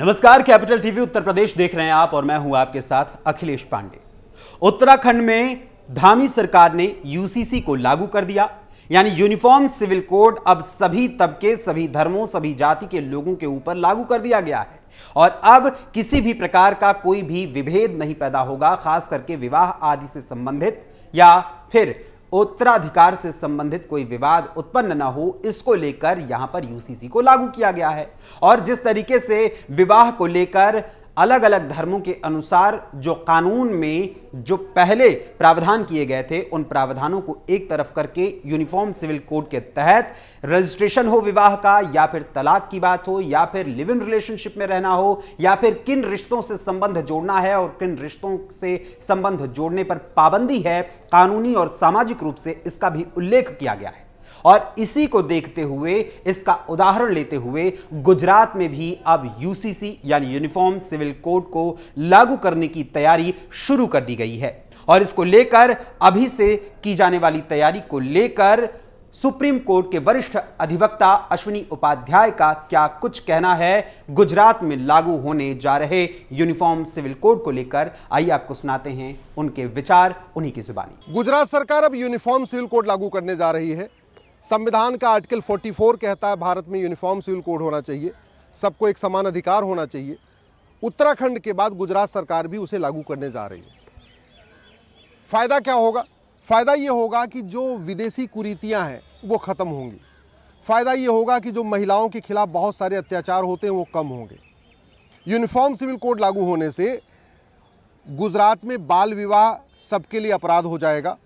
नमस्कार, capital TV Uttar Pradesh देख रहे हैं आप और मैं हूं आपके साथ अखिलेश पांडे। उत्तराखंड में धामी सरकार ने यूसीसी को लागू कर दिया, यानी यूनिफॉर्म सिविल कोड अब सभी तबके, सभी धर्मों, सभी जाति के लोगों के ऊपर लागू कर दिया गया है और अब किसी भी प्रकार का कोई भी विभेद नहीं पैदा होगा, खास करके विवाह आदि से संबंधित या फिर उत्तराधिकार से संबंधित कोई विवाद उत्पन्न न हो, इसको लेकर यहां पर यूसीसी को लागू किया गया है। और जिस तरीके से विवाह को लेकर अलग अलग धर्मों के अनुसार जो कानून में जो पहले प्रावधान किए गए थे, उन प्रावधानों को एक तरफ करके यूनिफॉर्म सिविल कोड के तहत रजिस्ट्रेशन हो विवाह का, या फिर तलाक की बात हो, या फिर लिव इन रिलेशनशिप में रहना हो, या फिर किन रिश्तों से संबंध जोड़ना है और किन रिश्तों से संबंध जोड़ने पर पाबंदी है, कानूनी और सामाजिक रूप से इसका भी उल्लेख किया गया है। और इसी को देखते हुए, इसका उदाहरण लेते हुए गुजरात में भी अब यूसीसी यानी यूनिफॉर्म सिविल कोड को लागू करने की तैयारी शुरू कर दी गई है। और इसको लेकर अभी से की जाने वाली तैयारी को लेकर सुप्रीम कोर्ट के वरिष्ठ अधिवक्ता अश्विनी उपाध्याय का क्या कुछ कहना है गुजरात में लागू होने जा रहे यूनिफॉर्म सिविल कोड को लेकर, आइए आपको सुनाते हैं उनके विचार उन्हीं की जुबानी। गुजरात सरकार अब यूनिफॉर्म सिविल कोड लागू करने जा रही है। संविधान का आर्टिकल 44 कहता है भारत में यूनिफॉर्म सिविल कोड होना चाहिए, सबको एक समान अधिकार होना चाहिए। उत्तराखंड के बाद गुजरात सरकार भी उसे लागू करने जा रही है। फायदा क्या होगा? फायदा ये होगा कि जो विदेशी कुरीतियां हैं वो खत्म होंगी। फायदा ये होगा कि जो महिलाओं के खिलाफ बहुत सारे अत्याचार होते हैं वो कम होंगे। यूनिफॉर्म सिविल कोड लागू होने से गुजरात में बाल विवाह सबके लिए अपराध हो जाएगा,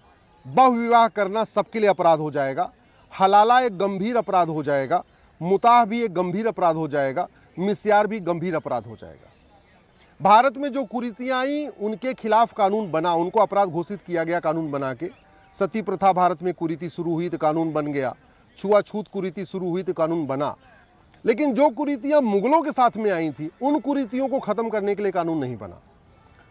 बहु विवाह करना सबके लिए अपराध हो जाएगा, हलाला एक गंभीर अपराध हो जाएगा, मुताह भी एक गंभीर अपराध हो जाएगा, मिस्यार भी गंभीर अपराध हो जाएगा। भारत में जो कुरीतियां आई उनके खिलाफ कानून बना, उनको अपराध घोषित किया गया कानून बना के। सती प्रथा भारत में कुरीति शुरू हुई तो कानून बन गया, छुआछूत कुरीति शुरू हुई तो कानून बना। लेकिन जो कुरीतियां मुगलों के साथ में आई थी, उन कुरीतियों को खत्म करने के लिए कानून नहीं बना।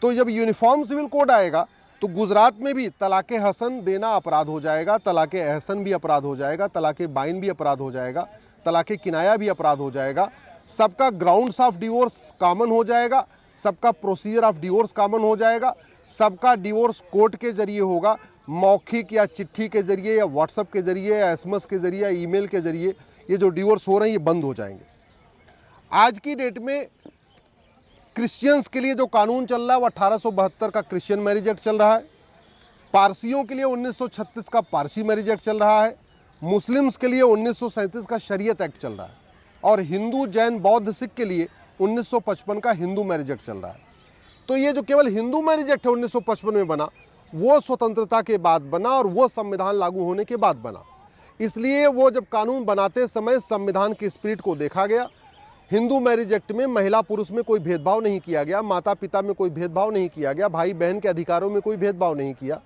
तो जब यूनिफॉर्म सिविल कोड आएगा तो गुजरात में भी तलाक़े हसन देना अपराध हो जाएगा, तलाक़े एहसन भी अपराध हो जाएगा, तलाक़े बाइन भी अपराध हो जाएगा, तलाक़े किनाया भी अपराध हो जाएगा। सबका ग्राउंड्स ऑफ डिवोर्स कॉमन हो जाएगा, सबका प्रोसीजर ऑफ डिवोर्स कॉमन हो जाएगा, सबका डिवोर्स कोर्ट के जरिए होगा, मौखिक या चिट्ठी के जरिए या व्हाट्सएप के जरिए या एसएमएस के जरिए या ईमेल के जरिए ये जो डिवोर्स हो रहे हैं ये बंद हो जाएंगे। आज की डेट में क्रिश्चियंस के लिए जो कानून चल रहा है वो 1872 का क्रिश्चियन मैरिज एक्ट चल रहा है। पारसियों के लिए 1936 का पारसी मैरिज एक्ट चल रहा है। मुस्लिम्स के लिए 1937 का शरीयत एक्ट चल रहा है। और हिंदू, जैन, बौद्ध, सिख के लिए 1955 का हिंदू मैरिज एक्ट चल रहा है। तो ये जो केवल हिंदू मैरिज एक्ट है 1955 में बना, वो स्वतंत्रता के बाद बना और वो संविधान लागू होने के बाद बना। इसलिए वो जब कानून बनाते समय संविधान की स्पिरिट को देखा गया। हिंदू मैरिज एक्ट में महिला पुरुष में कोई भेदभाव नहीं किया गया, माता पिता में कोई भेदभाव नहीं किया गया, भाई बहन के अधिकारों में कोई भेदभाव नहीं किया,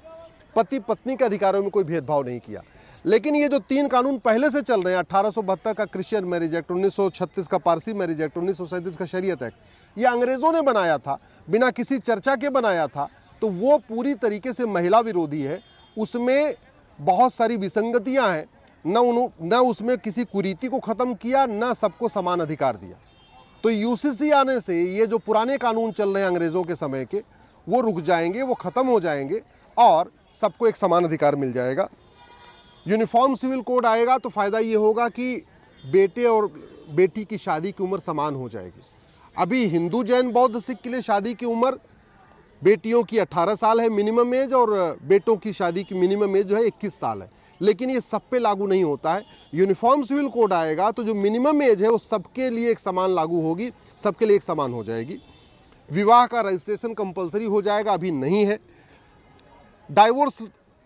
पति पत्नी के अधिकारों में कोई भेदभाव नहीं किया। लेकिन ये जो तीन कानून पहले से चल रहे हैं, 1872 का क्रिश्चियन मैरिज एक्ट, 1936 का पारसी मैरिज एक्ट, 1937 का शरीयत एक्ट, ये अंग्रेज़ों ने बनाया था, बिना किसी चर्चा के बनाया था। तो वो पूरी तरीके से महिला विरोधी है। उसमें बहुत सारी विसंगतियाँ हैं। न उसमें किसी कुरीति को ख़त्म किया, न सबको समान अधिकार दिया। तो यूसीसी आने से ये जो पुराने कानून चल रहे हैं अंग्रेज़ों के समय के, वो रुक जाएंगे, वो ख़त्म हो जाएंगे और सबको एक समान अधिकार मिल जाएगा। यूनिफॉर्म सिविल कोड आएगा तो फ़ायदा ये होगा कि बेटे और बेटी की शादी की उम्र समान हो जाएगी। अभी हिंदू, जैन, बौद्ध, सिख के लिए शादी की उम्र बेटियों की 18 साल है मिनिमम एज, और बेटों की शादी की मिनिमम एज जो है 21 साल है। लेकिन ये सब पे लागू नहीं होता है। यूनिफॉर्म सिविल कोड आएगा तो जो मिनिमम एज है वो सबके लिए एक समान लागू होगी, सबके लिए एक समान हो जाएगी। विवाह का रजिस्ट्रेशन कंपलसरी हो जाएगा, अभी नहीं है। डाइवोर्स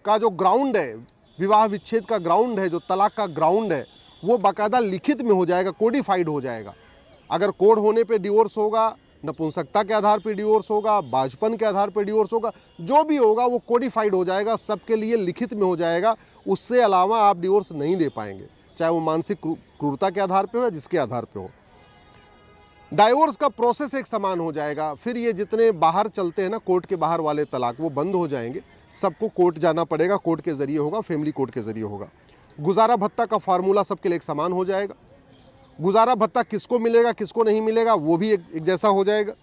का जो ग्राउंड है, विवाह विच्छेद का ग्राउंड है, जो तलाक का ग्राउंड है, वो बाकायदा लिखित में हो जाएगा, कोडिफाइड हो जाएगा। अगर कोड होने पे डिवोर्स होगा, नपुंसकता के आधार पे डिवोर्स होगा, बाझपन के आधार पे डिवोर्स होगा, जो भी होगा वो कोडिफाइड हो जाएगा, सबके लिए लिखित में हो जाएगा। उससे अलावा आप डिवोर्स नहीं दे पाएंगे, चाहे वो मानसिक क्रूरता के आधार पे हो या जिसके आधार पे हो। डाइवोर्स का प्रोसेस एक समान हो जाएगा। फिर ये जितने बाहर चलते हैं ना, कोर्ट के बाहर वाले तलाक, वो बंद हो जाएंगे। सबको कोर्ट जाना पड़ेगा, कोर्ट के जरिए होगा, फैमिली कोर्ट के जरिए होगा। गुजारा भत्ता का फार्मूला सबके लिए एक समान हो जाएगा। गुजारा भत्ता किसको मिलेगा किसको नहीं मिलेगा वो भी एक जैसा हो जाएगा।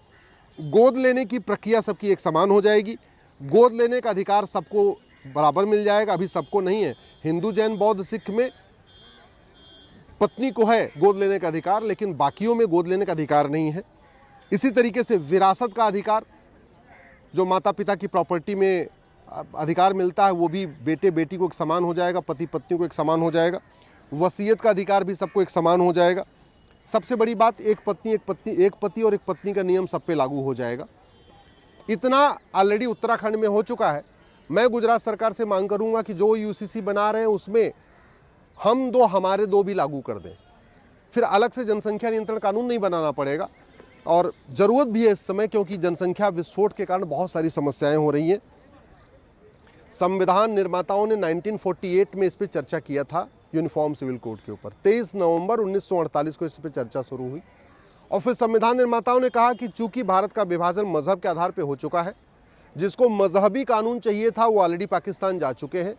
गोद लेने की प्रक्रिया सबकी एक समान हो जाएगी। गोद लेने का अधिकार सबको बराबर मिल जाएगा। अभी सबको नहीं है, हिंदू जैन बौद्ध सिख में पत्नी को है गोद लेने का अधिकार, लेकिन बाकियों में गोद लेने का अधिकार नहीं है। इसी तरीके से विरासत का अधिकार, जो माता पिता की प्रॉपर्टी में अधिकार मिलता है, वो भी बेटे बेटी को एक समान हो जाएगा, पति पत्नी को एक समान हो जाएगा। वसीयत का अधिकार भी सबको एक समान हो जाएगा। सबसे बड़ी बात, एक पति और एक पत्नी का नियम सब पे लागू हो जाएगा। इतना ऑलरेडी उत्तराखंड में हो चुका है। मैं गुजरात सरकार से मांग करूंगा कि जो यूसीसी बना रहे हैं उसमें हम दो हमारे दो भी लागू कर दें, फिर अलग से जनसंख्या नियंत्रण कानून नहीं बनाना पड़ेगा। और ज़रूरत भी है इस समय, क्योंकि जनसंख्या विस्फोट के कारण बहुत सारी समस्याएं हो रही हैं। संविधान निर्माताओं ने 1948 में इस पर चर्चा किया था, यूनिफॉर्म सिविल कोड के ऊपर। 23 नवंबर 1948 को इस पर चर्चा शुरू हुई और फिर संविधान निर्माताओं ने कहा कि चूंकि भारत का विभाजन मजहब के आधार पर हो चुका है, जिसको मजहबी कानून चाहिए था वो ऑलरेडी पाकिस्तान जा चुके हैं।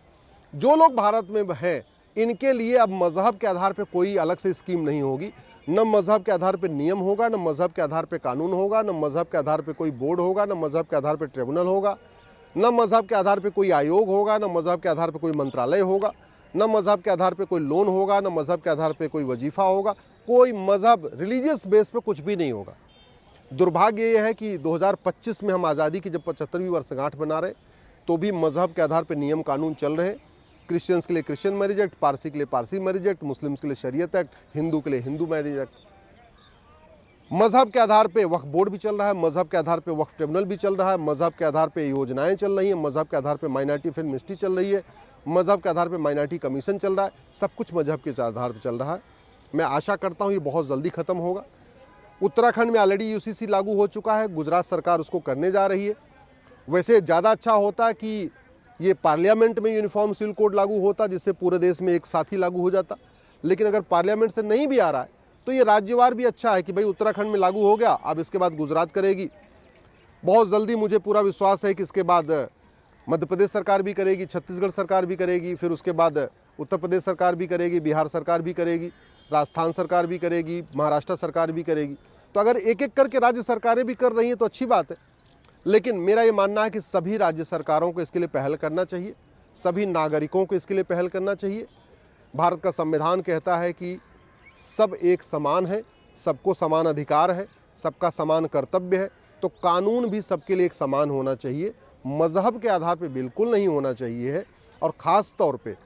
जो लोग भारत में हैं इनके लिए अब मजहब के आधार पर कोई अलग से स्कीम नहीं होगी। न मजहब के आधार पर नियम होगा, न मजहब के आधार पर कानून होगा, न मजहब के आधार पर कोई बोर्ड होगा, न मजहब के आधार पर ट्रिब्यूनल होगा, न मजहब के आधार पर कोई आयोग होगा, न मजहब के आधार पर कोई मंत्रालय होगा, न मजहब के आधार पर कोई लोन होगा, न मजहब के आधार पर कोई वजीफा होगा। कोई मजहब रिलीजियस बेस पे कुछ भी नहीं होगा। दुर्भाग्य ये है कि 2025 में हम आज़ादी की जब 75वीं वर्षगांठ बना रहे तो भी मजहब के आधार पर नियम कानून चल रहे हैं। क्रिश्चियंस के लिए क्रिश्चियन मैरिज एक्ट, पारसी के लिए पारसी मैरिज एक्ट, मुस्लिम्स के लिए शरीयत एक्ट, हिंदू के लिए हिंदू मैरिज एक्ट। मजहब के आधार पे वक्फ बोर्ड भी चल रहा है, मजहब के आधार पे वक्फ ट्रिब्यूनल भी चल रहा है, मजहब के आधार पे योजनाएं चल रही हैं, मजहब के आधार पे माइनॉरिटी फिल्म मिनिस्ट्री चल रही है, मजहब के आधार पे माइनॉरिटी कमीशन चल रहा है। सब कुछ मजहब के आधार पर चल रहा है। मैं आशा करता हूँ ये बहुत जल्दी खत्म होगा। उत्तराखंड में ऑलरेडी यूसीसी लागू हो चुका है, गुजरात सरकार उसको करने जा रही है। वैसे ज़्यादा अच्छा होता कि ये पार्लियामेंट में यूनिफॉर्म सिविल कोड लागू होता, जिससे पूरे देश में एक साथ ही लागू हो जाता। लेकिन अगर पार्लियामेंट से नहीं भी आ रहा है तो ये राज्यवार भी अच्छा है कि भाई उत्तराखंड में लागू हो गया, अब इसके बाद गुजरात करेगी। बहुत जल्दी मुझे पूरा विश्वास है कि इसके बाद मध्य प्रदेश सरकार भी करेगी, छत्तीसगढ़ सरकार भी करेगी, फिर उसके बाद उत्तर प्रदेश सरकार भी करेगी, बिहार सरकार भी करेगी, राजस्थान सरकार भी करेगी, महाराष्ट्र सरकार भी करेगी। तो अगर एक एक करके राज्य सरकारें भी कर रही हैं तो अच्छी बात है। लेकिन मेरा ये मानना है कि सभी राज्य सरकारों को इसके लिए पहल करना चाहिए, सभी नागरिकों को इसके लिए पहल करना चाहिए। भारत का संविधान कहता है कि सब एक समान है, सबको समान अधिकार है, सबका समान कर्तव्य है, तो कानून भी सबके लिए एक समान होना चाहिए, मजहब के आधार पर बिल्कुल नहीं होना चाहिए है। और ख़ास तौर पे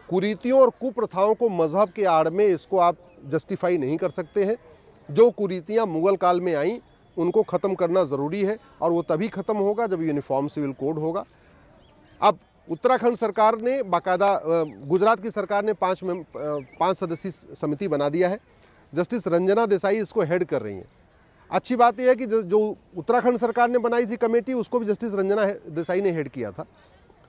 कुरीतियों और कुप्रथाओं को मजहब के आड़ में इसको आप जस्टिफाई नहीं कर सकते हैं। जो कुरीतियाँ मुगल काल में आईं उनको ख़त्म करना ज़रूरी है और वो तभी ख़त्म होगा जब यूनिफॉर्म सिविल कोड होगा। अब उत्तराखंड सरकार ने बाकायदा, गुजरात की सरकार ने 5 सदस्यीय समिति बना दिया है। जस्टिस रंजना देसाई इसको हेड कर रही हैं। अच्छी बात यह है कि जो उत्तराखंड सरकार ने बनाई थी कमेटी, उसको भी जस्टिस रंजना देसाई ने हेड किया था।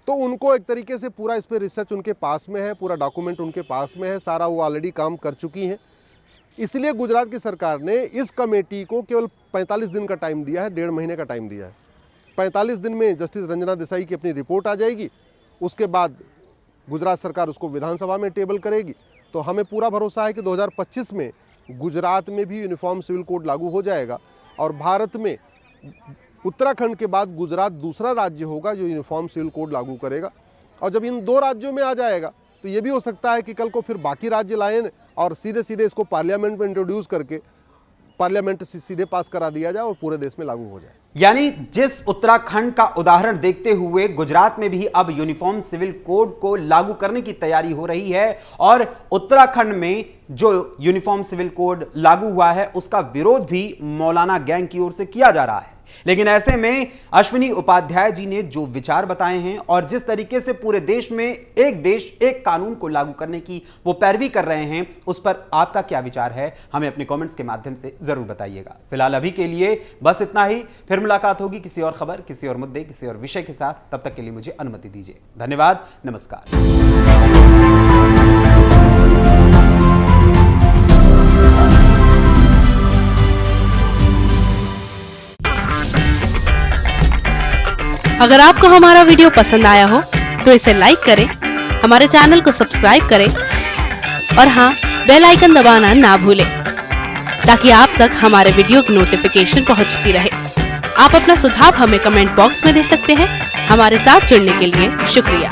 तो उनको एक तरीके से पूरा इस पर रिसर्च उनके पास में है, पूरा डॉक्यूमेंट उनके पास में है, सारा वो ऑलरेडी काम कर चुकी हैं। इसलिए गुजरात की सरकार ने इस कमेटी को केवल 45 दिन का टाइम दिया है, 1.5 महीने का टाइम दिया है। 45 दिन में जस्टिस रंजना देसाई की अपनी रिपोर्ट आ जाएगी। उसके बाद गुजरात सरकार उसको विधानसभा में टेबल करेगी। तो हमें पूरा भरोसा है कि 2025 में गुजरात में भी यूनिफॉर्म सिविल कोड लागू हो जाएगा और भारत में उत्तराखंड के बाद गुजरात दूसरा राज्य होगा जो यूनिफॉर्म सिविल कोड लागू करेगा। और जब इन 2 राज्यों में आ जाएगा तो ये भी हो सकता है कि कल को फिर बाकी राज्य लाएं और सीधे सीधे इसको पार्लियामेंट में इंट्रोड्यूस करके पार्लियामेंट से सीधे पास करा दिया जाए और पूरे देश में लागू हो जाए। यानी जिस उत्तराखंड का उदाहरण देखते हुए गुजरात में भी अब यूनिफॉर्म सिविल कोड को लागू करने की तैयारी हो रही है और उत्तराखंड में जो यूनिफॉर्म सिविल कोड लागू हुआ है उसका विरोध भी मौलाना गैंग की ओर से किया जा रहा है। लेकिन ऐसे में अश्विनी उपाध्याय जी ने जो विचार बताए हैं और जिस तरीके से पूरे देश में एक देश एक कानून को लागू करने की वो पैरवी कर रहे हैं, उस पर आपका क्या विचार है, हमें अपने कमेंट्स के माध्यम से जरूर बताइएगा। फिलहाल अभी के लिए बस इतना ही। फिर मुलाकात होगी किसी और खबर, किसी और मुद्दे, किसी और विषय के साथ। तब तक के लिए मुझे अनुमति दीजिए। धन्यवाद, नमस्कार। अगर आपको हमारा वीडियो पसंद आया हो तो इसे लाइक करें, हमारे चैनल को सब्सक्राइब करें और हाँ, बेल आइकन दबाना ना भूलें। ताकि आप तक हमारे वीडियो की नोटिफिकेशन पहुंचती रहे। आप अपना सुझाव हमें कमेंट बॉक्स में दे सकते हैं। हमारे साथ जुड़ने के लिए शुक्रिया।